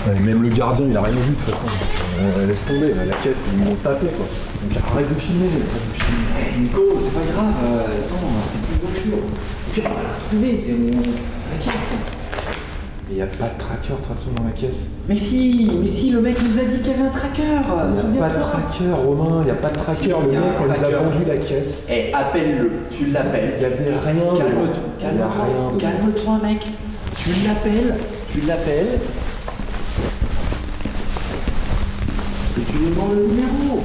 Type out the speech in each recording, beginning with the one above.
Ouais, même le gardien, il a rien vu de toute façon. Laisse tomber, la caisse, ils m'ont tapé quoi. Donc arrête de filmer, Nico, c'est pas grave, attends, c'est plus une voiture. Puis on va la retrouver, et on t'inquiète. Mais y a pas de tracker de toute façon dans la caisse. Mais si, le mec nous a dit qu'il y avait un tracker. Y a pas de tracker, Romain, y a pas de tracker. Si, le y a mec, un quand il a tracker. vendu la caisse. Eh, appelle-le, tu l'appelles. Y avait rien. Calme-toi, mec. Tu l'appelles. Et tu lui demandes le numéro.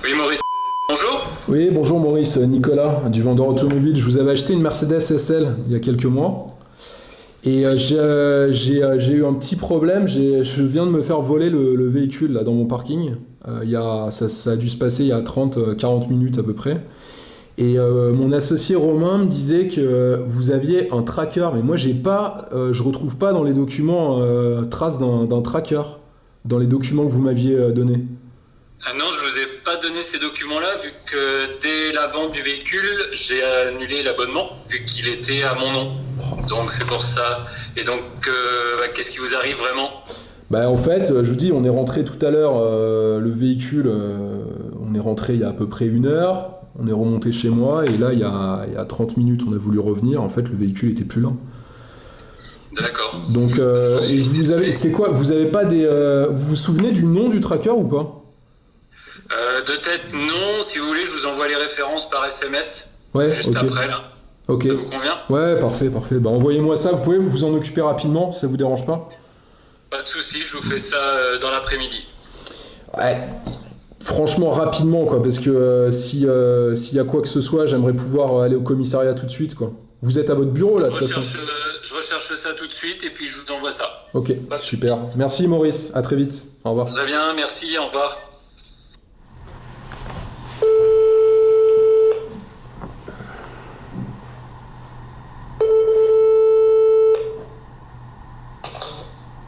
Oui, Maurice. Bonjour. Oui, bonjour Maurice, Nicolas, du vendeur automobile. Je vous avais acheté une Mercedes SL il y a quelques mois. Et j'ai eu un petit problème. Je viens de me faire voler le véhicule là, dans mon parking. Ça a dû se passer il y a 30-40 minutes à peu près. Et mon associé Romain me disait que vous aviez un tracker. Mais moi, je retrouve pas dans les documents trace d'un tracker, dans les documents que vous m'aviez donnés. Ah non, je vous ai pas donné ces documents-là, vu que dès la vente du véhicule, j'ai annulé l'abonnement, vu qu'il était à mon nom. Donc c'est pour ça. Et donc, qu'est-ce qui vous arrive vraiment ? Bah en fait, je vous dis, on est rentré tout à l'heure, le véhicule, on est rentré il y a à peu près 1 heure, on est remonté chez moi, et là, il y a 30 minutes, on a voulu revenir, en fait, le véhicule était plus là. D'accord. Donc, et vous avez, c'est quoi, vous avez pas des... vous vous souvenez du nom du tracker ou pas ? De tête, non. Si vous voulez, je vous envoie les références par SMS. Ouais, juste ok. après, là. Ok. Ça vous convient ? Ouais, parfait. Bah envoyez-moi ça, vous pouvez vous en occuper rapidement, si ça vous dérange pas ? Pas de souci, je vous fais ça dans l'après-midi. Ouais. Franchement, rapidement, quoi, parce que s'il y a quoi que ce soit, j'aimerais pouvoir aller au commissariat tout de suite, quoi. Vous êtes à votre bureau, là, de toute façon. Je recherche ça tout de suite et puis je vous envoie ça. Ok, super. Merci, Maurice. À très vite. Au revoir. Très bien, merci, au revoir.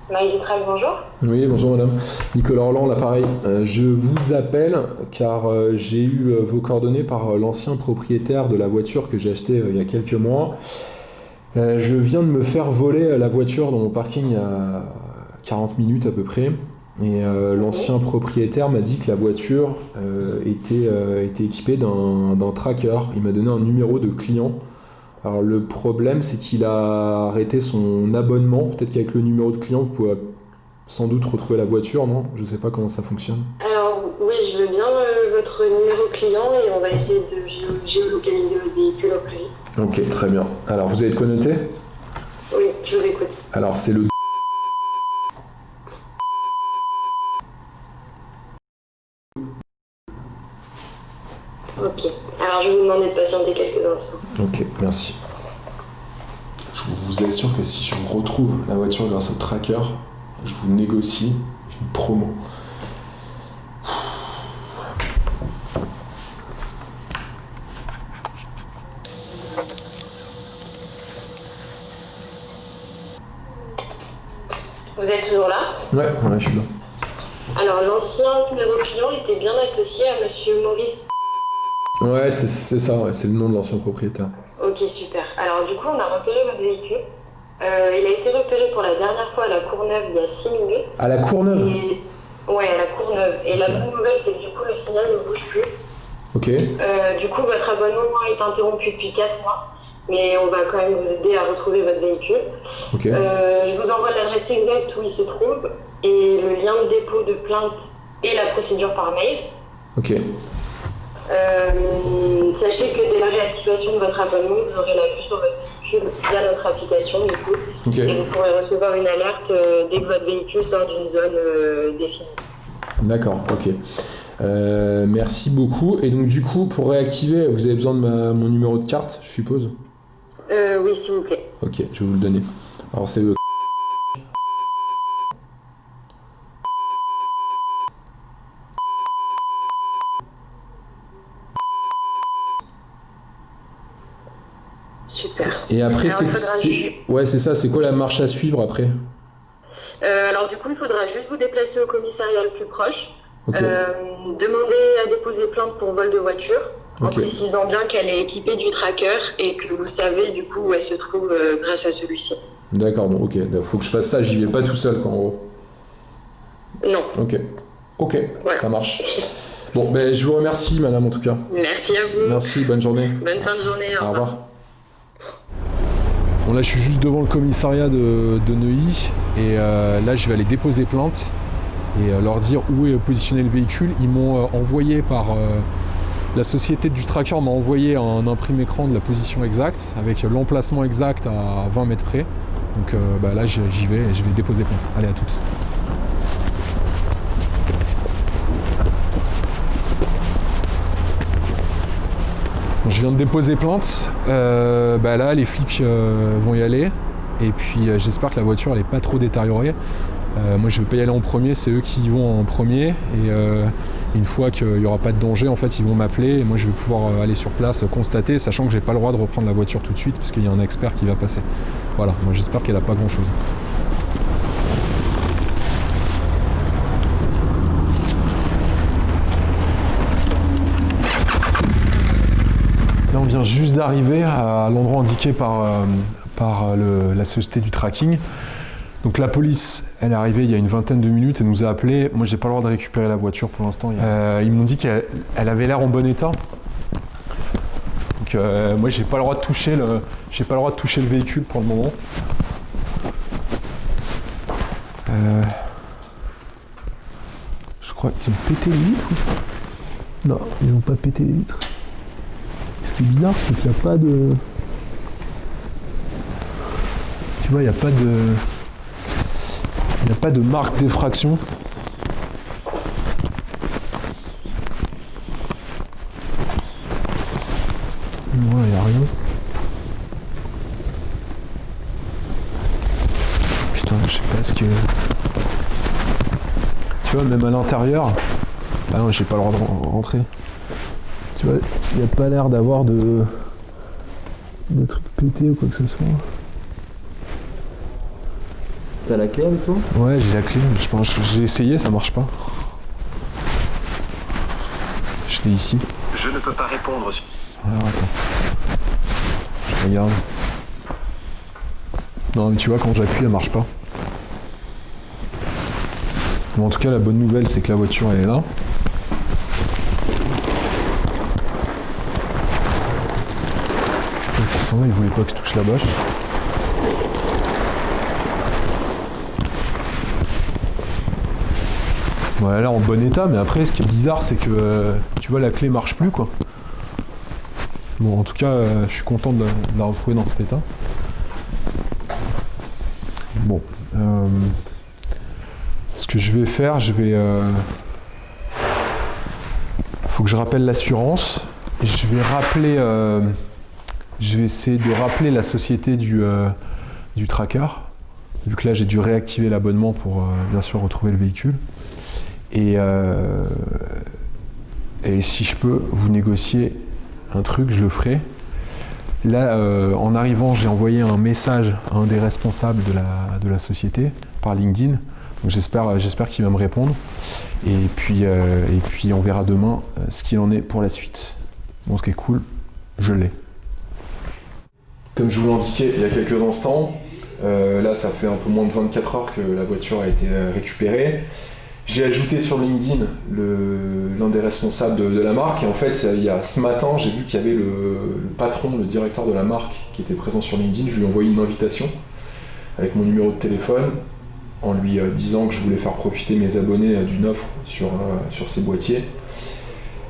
Marie Vitrac, bonjour. Oui, bonjour madame. Nicolas Orland, l'appareil. Je vous appelle car j'ai eu vos coordonnées par l'ancien propriétaire de la voiture que j'ai achetée il y a quelques mois. Je viens de me faire voler la voiture dans mon parking il y a 40 minutes à peu près. Et l'ancien propriétaire m'a dit que la voiture était équipée d'un tracker. Il m'a donné un numéro de client. Alors le problème, c'est qu'il a arrêté son abonnement. Peut-être qu'avec le numéro de client, vous pouvez sans doute retrouver la voiture, non ? Je ne sais pas comment ça fonctionne. Alors oui, je veux bien votre numéro client et on va essayer de géolocaliser votre véhicule au plus vite. Ok, très bien. Alors vous avez de quoi noter ? Oui, je vous écoute. Alors c'est le... Ok, alors je vais vous demander de patienter quelques instants. Ok, merci. Je vous assure que si je retrouve la voiture grâce au tracker, je vous négocie une promo. Vous êtes toujours là ? Ouais, je suis là. Alors l'ancien numéro client était bien associé à monsieur Maurice. Ouais, c'est ça, ouais, c'est le nom de l'ancien propriétaire. Ok, super. Alors du coup, on a repéré votre véhicule. Il a été repéré pour la dernière fois à la Courneuve il y a 6 minutes. À la Courneuve ? Ouais, à la Courneuve. Et la bonne nouvelle, c'est que du coup, le signal ne bouge plus. Ok. Du coup, votre abonnement est interrompu depuis 4 mois. Mais on va quand même vous aider à retrouver votre véhicule. Ok. Je vous envoie l'adresse exacte où il se trouve et le lien de dépôt de plainte et la procédure par mail. Ok. Sachez que dès la réactivation de votre abonnement, vous aurez la vue sur votre véhicule via notre application du coup. Ok. Et vous pourrez recevoir une alerte dès que votre véhicule sort d'une zone définie. D'accord, ok. Merci beaucoup. Et donc du coup, pour réactiver, vous avez besoin de mon numéro de carte, je suppose ? Oui, s'il vous plaît. Ok, je vais vous le donner. Alors c'est le... Super. Et après, Alors, ouais, c'est ça, c'est quoi la marche à suivre après ? Alors du coup, il faudra juste vous déplacer au commissariat le plus proche. Ok. Demander à déposer plainte pour vol de voiture. en Ok. précisant bien qu'elle est équipée du tracker et que vous savez du coup où elle se trouve grâce à celui-ci. D'accord, bon, ok. Faut que je fasse ça, j'y vais pas tout seul, quoi, en gros. Non. Ok. Ok, Voilà. ça marche. Bon, ben, je vous remercie, madame, en tout cas. Merci à vous. Merci, bonne journée. Bonne fin de journée. Au revoir. Bon, là, je suis juste devant le commissariat de Neuilly et là, je vais aller déposer plainte et leur dire où est positionné le véhicule. Ils m'ont envoyé par la société du tracker m'a envoyé un imprimé écran de la position exacte avec l'emplacement exact à 20 mètres près. Donc là, j'y vais et je vais déposer plainte. Allez, à toutes. Je viens de déposer plainte, là les flics vont y aller et puis j'espère que la voiture elle est pas trop détériorée. Moi je vais pas y aller en premier, c'est eux qui y vont en premier et une fois qu'il n'y aura pas de danger en fait ils vont m'appeler et moi je vais pouvoir aller sur place constater, sachant que j'ai pas le droit de reprendre la voiture tout de suite parce qu'il y a un expert qui va passer. Voilà, moi j'espère qu'elle a pas grand chose. Là, on vient juste d'arriver à l'endroit indiqué par la société du tracking. Donc la police, elle est arrivée il y a une vingtaine de minutes, elle nous a appelé. Moi, j'ai pas le droit de récupérer la voiture pour l'instant. Ils m'ont dit qu'elle avait l'air en bon état. Donc moi, j'ai pas le droit de toucher le véhicule pour le moment. Je crois qu'ils ont pété les vitres. Non, ils n'ont pas pété les vitres. Ce qui est bizarre, c'est qu'il n'y a pas de... Tu vois, il n'y a pas de... Il n'y a pas de marque d'effraction. Non, il n'y a rien. Putain, je sais pas ce que... Tu vois, même à l'intérieur... Ah non, j'ai pas le droit de rentrer. Tu vois, il n'y a pas l'air d'avoir de trucs pétés ou quoi que ce soit. T'as la clé avec toi? Ouais, j'ai la clé, mais je pense j'ai essayé, ça marche pas. Je l'ai ici. Je ne peux pas répondre. Alors attends. Je regarde. Non mais tu vois, quand j'appuie, elle marche pas. Bon, en tout cas, la bonne nouvelle, c'est que la voiture elle est là. Ils sont là, ils voulaient pas que je touche la bâche. Ouais, elle est en bon état, mais après, ce qui est bizarre, c'est que, tu vois, la clé marche plus, quoi. Bon, en tout cas, je suis content de la retrouver dans cet état. Bon. Ce que je vais faire, faut que je rappelle l'assurance. Je vais rappeler... je vais essayer de rappeler la société du tracker, vu que là, j'ai dû réactiver l'abonnement pour, bien sûr, retrouver le véhicule. Et si je peux vous négocier un truc, je le ferai. Là, en arrivant, j'ai envoyé un message à un des responsables de la société par LinkedIn. Donc j'espère qu'il va me répondre. Et puis on verra demain ce qu'il en est pour la suite. Bon, ce qui est cool, je l'ai. Comme je vous l'indiquais il y a quelques instants, là ça fait un peu moins de 24 heures que la voiture a été récupérée. J'ai ajouté sur LinkedIn l'un des responsables de la marque et en fait il y a ce matin j'ai vu qu'il y avait le patron, le directeur de la marque qui était présent sur LinkedIn. Je lui ai envoyé une invitation avec mon numéro de téléphone en lui disant que je voulais faire profiter mes abonnés d'une offre sur ses boîtiers.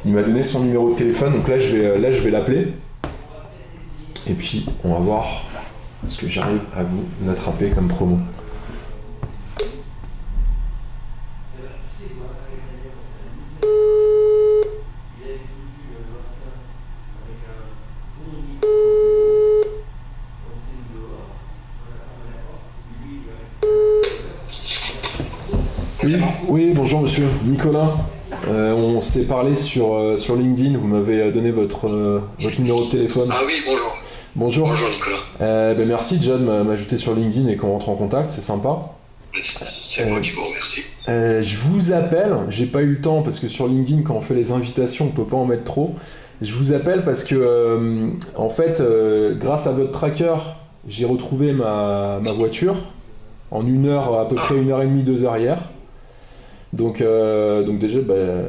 Il m'a donné son numéro de téléphone, donc là je vais l'appeler et puis on va voir ce que j'arrive à vous attraper comme promo. Oui, bonjour monsieur, Nicolas. On s'est parlé sur LinkedIn, vous m'avez donné votre numéro de téléphone. Ah oui, bonjour. Bonjour. Bonjour Nicolas. Merci déjà de m'ajouter sur LinkedIn et qu'on rentre en contact, c'est sympa. C'est moi qui vous remercie. Je vous appelle, j'ai pas eu le temps parce que sur LinkedIn quand on fait les invitations on peut pas en mettre trop, Je vous appelle parce que, en fait, grâce à votre tracker, j'ai retrouvé ma voiture en 1 heure, à peu près 1h30, 2 heures hier. Donc déjà,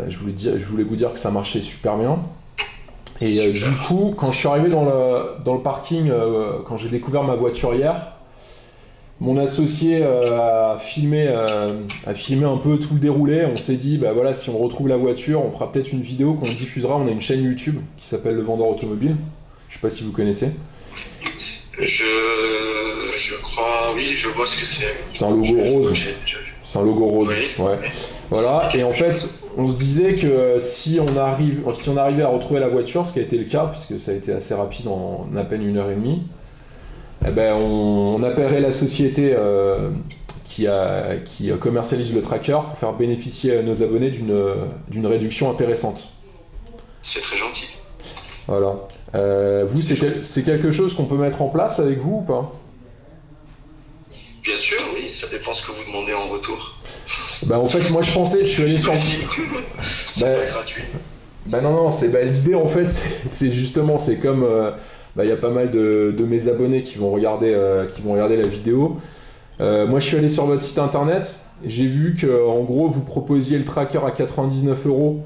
je voulais vous dire que ça marchait super bien. Et du coup, quand je suis arrivé dans le parking, quand j'ai découvert ma voiture hier, mon associé a filmé un peu tout le déroulé. On s'est dit, bah voilà, si on retrouve la voiture, on fera peut-être une vidéo qu'on diffusera. On a une chaîne YouTube qui s'appelle Le Vendeur Automobile. Je sais pas si vous connaissez. Je crois, oui, je vois ce que c'est. C'est un logo rose. C'est un logo rose. Oui. Ouais. Voilà. Et en fait, on se disait que si on arrivait à retrouver la voiture, ce qui a été le cas, puisque ça a été assez rapide en à peine 1h30, eh ben on appellerait la société qui commercialise le tracker pour faire bénéficier nos abonnés d'une réduction intéressante. C'est très gentil. Voilà. Vous, c'est quelque chose qu'on peut mettre en place avec vous ou pas? Bien sûr, oui, ça dépend ce que vous demandez en retour. En fait, moi je pensais, je suis allé sur... C'est pas gratuit. Non, l'idée en fait, c'est justement, c'est comme... y a pas mal de mes abonnés qui vont regarder la vidéo. Moi, je suis allé sur votre site internet. J'ai vu que, en gros, vous proposiez le tracker à 99€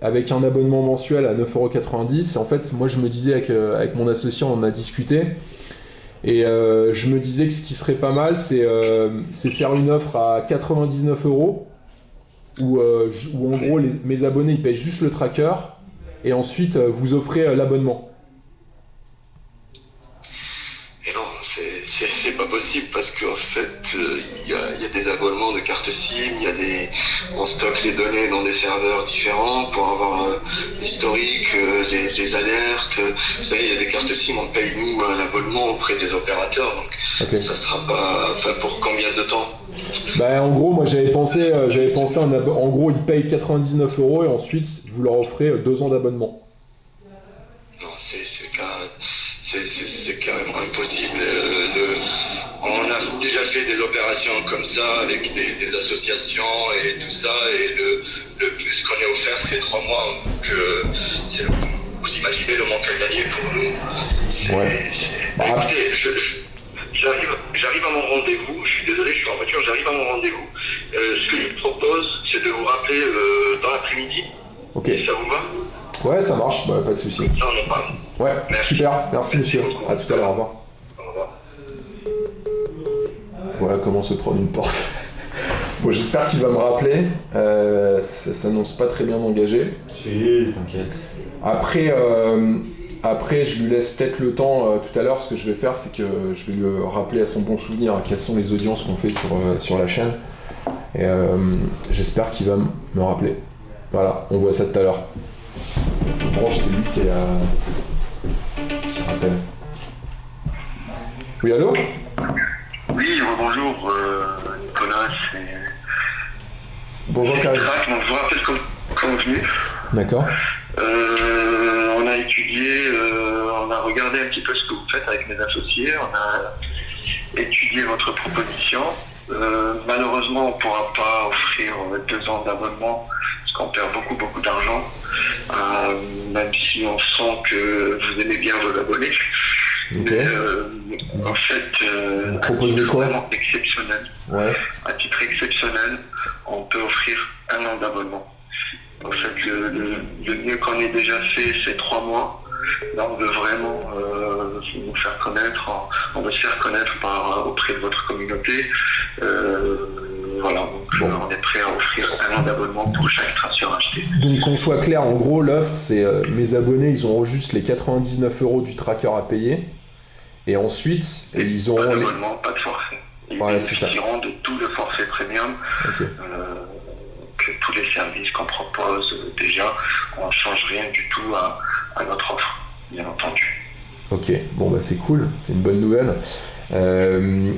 avec un abonnement mensuel à 9,90€. En fait, moi, je me disais avec mon associé, on en a discuté. Et je me disais que ce qui serait pas mal, c'est faire une offre à 99€, où en gros, mes abonnés, ils payent juste le tracker. Et ensuite, vous offrez l'abonnement. Et non, c'est pas possible parce qu'en fait, il y a des abonnements de carte SIM, on stocke les données dans des serveurs différents pour avoir l'historique, les alertes. Vous savez, il y a des cartes SIM, on paye nous un abonnement auprès des opérateurs, donc Okay. Ça sera pas... Enfin, pour combien de temps? En gros, moi j'avais pensé en gros, ils payent 99€ et ensuite, vous leur offrez 2 ans d'abonnement. Non, c'est carrément impossible. On a déjà fait des opérations comme ça avec des associations et tout ça, et le plus qu'on est offert, c'est 3 mois. Donc, vous imaginez le manque à gagner pour nous. Ouais. Écoutez, j'arrive à mon rendez-vous. Je suis désolé, je suis en voiture. J'arrive à mon rendez-vous. Ce que je vous propose, c'est de vous rappeler dans l'après-midi. Ok. Si ça vous va? Ouais, ça marche, pas de souci. Ça, on en parle. Ouais, Merci. super, merci monsieur. Beaucoup. À tout à l'heure, au revoir. Au revoir. Voilà comment se prendre une porte. Bon, j'espère qu'il va me rappeler. Ça s'annonce pas très bien engagé. Si, t'inquiète. Après, je lui laisse peut-être le temps tout à l'heure. Ce que je vais faire, c'est que je vais lui rappeler à son bon souvenir quelles sont les audiences qu'on fait sur la chaîne. Et j'espère qu'il va me rappeler. Voilà, on voit ça tout à l'heure. Branche, c'est lui qui rappelle. Oui, allô? Oui, bonjour, Nicolas, c'est... Bonjour Karim. Donc, je vous rappelle comme convenu. D'accord. On a étudié, on a regardé un petit peu ce que vous faites avec mes associés, on a étudié votre proposition. Malheureusement, on ne pourra pas offrir 2 ans d'abonnement parce qu'on perd beaucoup d'argent, même si on sent que vous aimez bien vos abonnés. Okay. Mais en fait, vous proposez quoi? vraiment exceptionnel. Ouais. À titre exceptionnel, on peut offrir 1 an d'abonnement. En fait, le mieux qu'on ait déjà fait, c'est 3 mois. Là, on veut vraiment vous faire connaître, on veut se faire connaître auprès de votre communauté. Voilà, donc bon. On est prêt à offrir 1 an d'abonnement pour chaque traction acheté. Donc qu'on soit clair, en gros, l'offre, c'est mes abonnés, ils auront juste les 99€ du tracker à payer. Et ensuite, ils auront... Pas d'abonnement, pas de forfait. Ils bénéficieront de tout le forfait premium. Okay. Que tous les services qu'on propose déjà, on ne change rien du tout à notre offre, bien entendu. Ok, bon c'est cool, c'est une bonne nouvelle.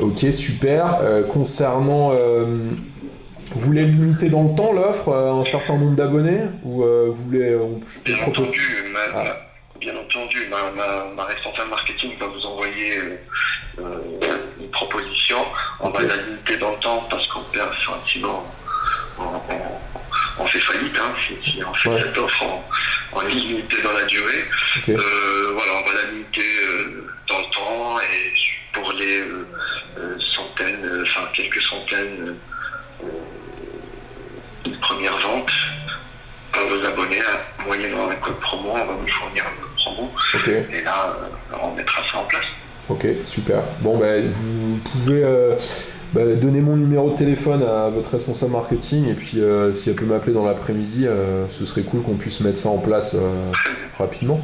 Ok, super. Concernant, vous voulez limiter dans le temps l'offre à un certain nombre d'abonnés ou vous voulez Bien entendu, ma responsable marketing va vous envoyer une proposition. On va la limiter dans le temps parce qu'on perd sinon on fait faillite. Si on fait cette offre, on limiter dans la durée. Ok. Voilà, on va la limiter dans le temps et pour les quelques centaines de premières ventes à vos abonnés, moyennant un code promo, on va vous fournir un code promo. Ok. Et là, on mettra ça en place. Ok, super. Bon, vous pouvez donner mon numéro de téléphone à votre responsable marketing et puis si elle peut m'appeler dans l'après-midi, ce serait cool qu'on puisse mettre ça en place rapidement.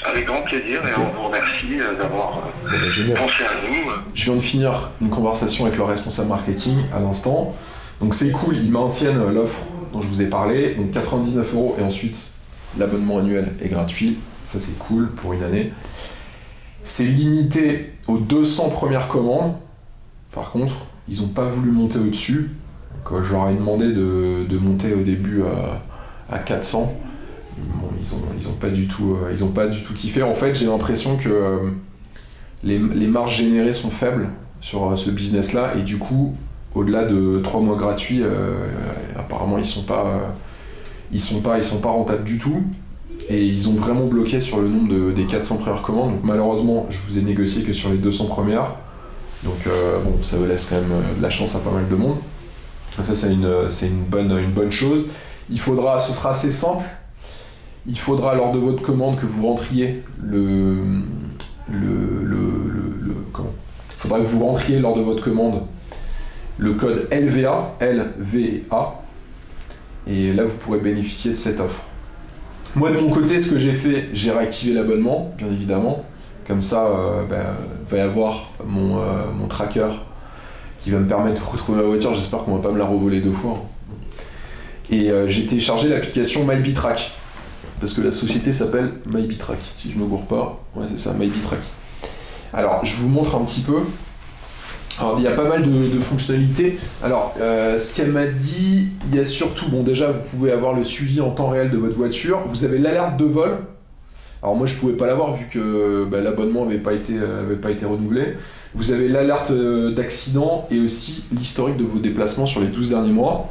Avec grand plaisir et on vous remercie d'avoir Génial. pensé à nous. Je viens de finir une conversation avec le responsable marketing à l'instant. Donc c'est cool, ils maintiennent l'offre dont je vous ai parlé, donc 99€ et ensuite l'abonnement annuel est gratuit. Ça c'est cool pour une année. C'est limité aux 200 premières commandes. Par contre, ils n'ont pas voulu monter au-dessus. Donc, je leur ai demandé de monter au début à 400. Bon, ils ont pas du tout kiffé. En fait, j'ai l'impression que les marges générées sont faibles sur ce business-là et du coup, au-delà de 3 mois gratuits, apparemment ils sont pas rentables du tout. Et ils ont vraiment bloqué sur le nombre des 400 premières commandes. Donc malheureusement, je vous ai négocié que sur les 200 premières. Donc ça me laisse quand même de la chance à pas mal de monde. Ça c'est une bonne chose. Ce sera assez simple. Il faudra lors de votre commande que vous rentriez faudra que vous rentriez lors de votre commande le code LVA. Et là vous pourrez bénéficier de cette offre. Moi de mon côté, ce que j'ai fait, j'ai réactivé l'abonnement, bien évidemment. Comme ça, va y avoir mon tracker qui va me permettre de retrouver ma voiture. J'espère qu'on va pas me la revoler 2 fois. Et j'ai téléchargé l'application MyBeeTrack. Parce que la société s'appelle MyBeeTrack, si je me gourre pas. Ouais, c'est ça, MyBeeTrack. Alors, je vous montre un petit peu. Alors, il y a pas mal de fonctionnalités. Alors, ce qu'elle m'a dit, il y a surtout, déjà, vous pouvez avoir le suivi en temps réel de votre voiture. Vous avez l'alerte de vol. Alors, moi, je pouvais pas l'avoir vu que l'abonnement avait pas été renouvelé. Vous avez l'alerte d'accident et aussi l'historique de vos déplacements sur les 12 derniers mois.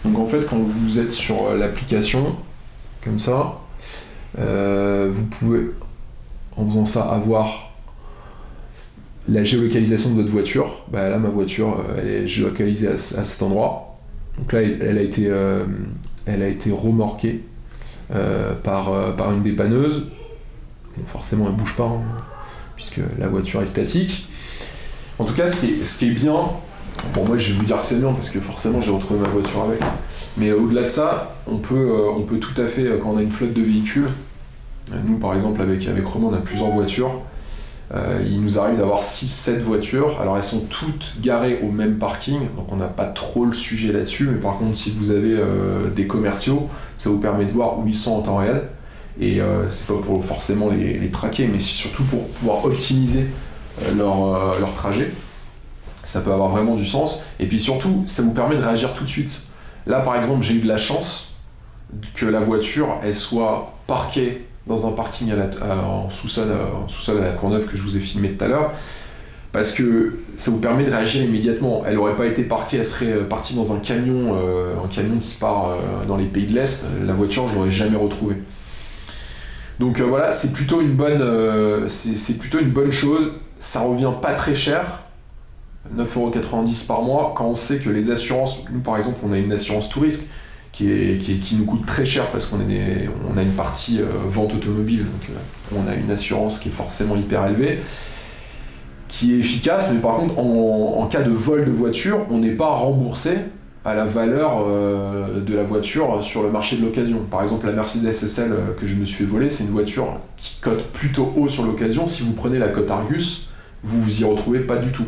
Donc, en fait, quand vous êtes sur l'application, comme ça, vous pouvez, en faisant ça, avoir la géolocalisation de votre voiture. Là, ma voiture, elle est géolocalisée à cet endroit. Donc là, elle a été remorquée par une dépanneuse. Bon, forcément, elle ne bouge pas, puisque la voiture est statique. En tout cas, ce qui est bien, moi je vais vous dire que c'est bien, parce que forcément, j'ai retrouvé ma voiture avec. Mais au-delà de ça, on peut tout à fait, quand on a une flotte de véhicules, nous par exemple avec Romain on a plusieurs voitures, il nous arrive d'avoir 6-7 voitures, alors elles sont toutes garées au même parking, donc on n'a pas trop le sujet là-dessus, mais par contre si vous avez des commerciaux, ça vous permet de voir où ils sont en temps réel, et c'est pas pour forcément les traquer, mais surtout pour pouvoir optimiser leur trajet. Ça peut avoir vraiment du sens, et puis surtout ça vous permet de réagir tout de suite. Là par exemple j'ai eu de la chance que la voiture elle soit parquée dans un parking en sous-sol à la Courneuve que je vous ai filmé tout à l'heure, parce que ça vous permet de réagir immédiatement. Elle n'aurait pas été parquée, elle serait partie dans un camion qui part dans les pays de l'Est, la voiture je l'aurais jamais retrouvée. Donc voilà, c'est plutôt une bonne chose, ça revient pas très cher, 9,90€ par mois, quand on sait que les assurances, nous par exemple on a une assurance tout risque qui nous coûte très cher parce qu'on a une partie vente automobile, donc on a une assurance qui est forcément hyper élevée, qui est efficace, mais par contre en cas de vol de voiture, on n'est pas remboursé à la valeur de la voiture sur le marché de l'occasion. Par exemple la Mercedes SL que je me suis fait voler, c'est une voiture qui cote plutôt haut sur l'occasion. Si vous prenez la cote Argus, vous y retrouvez pas du tout.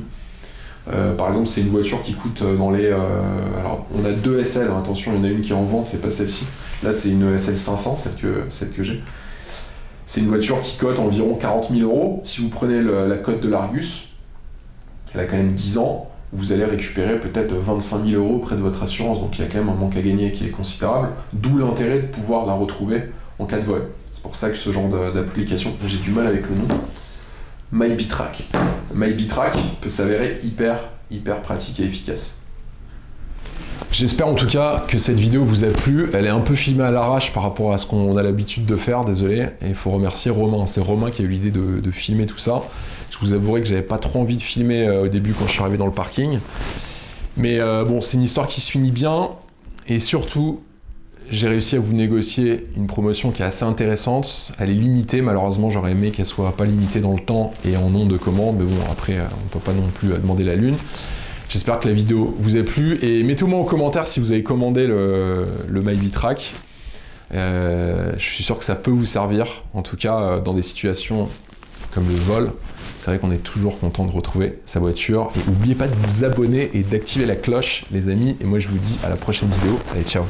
Par exemple, c'est une voiture qui coûte dans les... alors, on a 2 SL, hein, attention, il y en a une qui est en vente, c'est pas celle-ci. Là, c'est une SL 500, celle que j'ai. C'est une voiture qui cote environ 40 000€. Si vous prenez la cote de l'Argus, elle a quand même 10 ans, vous allez récupérer peut-être 25 000€ auprès de votre assurance. Donc, il y a quand même un manque à gagner qui est considérable. D'où l'intérêt de pouvoir la retrouver en cas de vol. C'est pour ça que ce genre d'application, j'ai du mal avec le nom. MyBeeTrack. MyBeeTrack peut s'avérer hyper pratique et efficace. J'espère en tout cas que cette vidéo vous a plu. Elle est un peu filmée à l'arrache par rapport à ce qu'on a l'habitude de faire, désolé. Et il faut remercier Romain. C'est Romain qui a eu l'idée de filmer tout ça. Je vous avouerai que j'avais pas trop envie de filmer au début quand je suis arrivé dans le parking. Mais bon, c'est une histoire qui se finit bien. Et surtout, j'ai réussi à vous négocier une promotion qui est assez intéressante. Elle est limitée, malheureusement j'aurais aimé qu'elle soit pas limitée dans le temps et en nombre de commandes. Mais bon, après, on peut pas non plus demander la lune. J'espère que la vidéo vous a plu et mettez-moi en commentaire si vous avez commandé le MyBeeTrack. Je suis sûr que ça peut vous servir, en tout cas dans des situations comme le vol. C'est vrai qu'on est toujours content de retrouver sa voiture. Et n'oubliez pas de vous abonner et d'activer la cloche, les amis. Et moi je vous dis à la prochaine vidéo. Allez, ciao!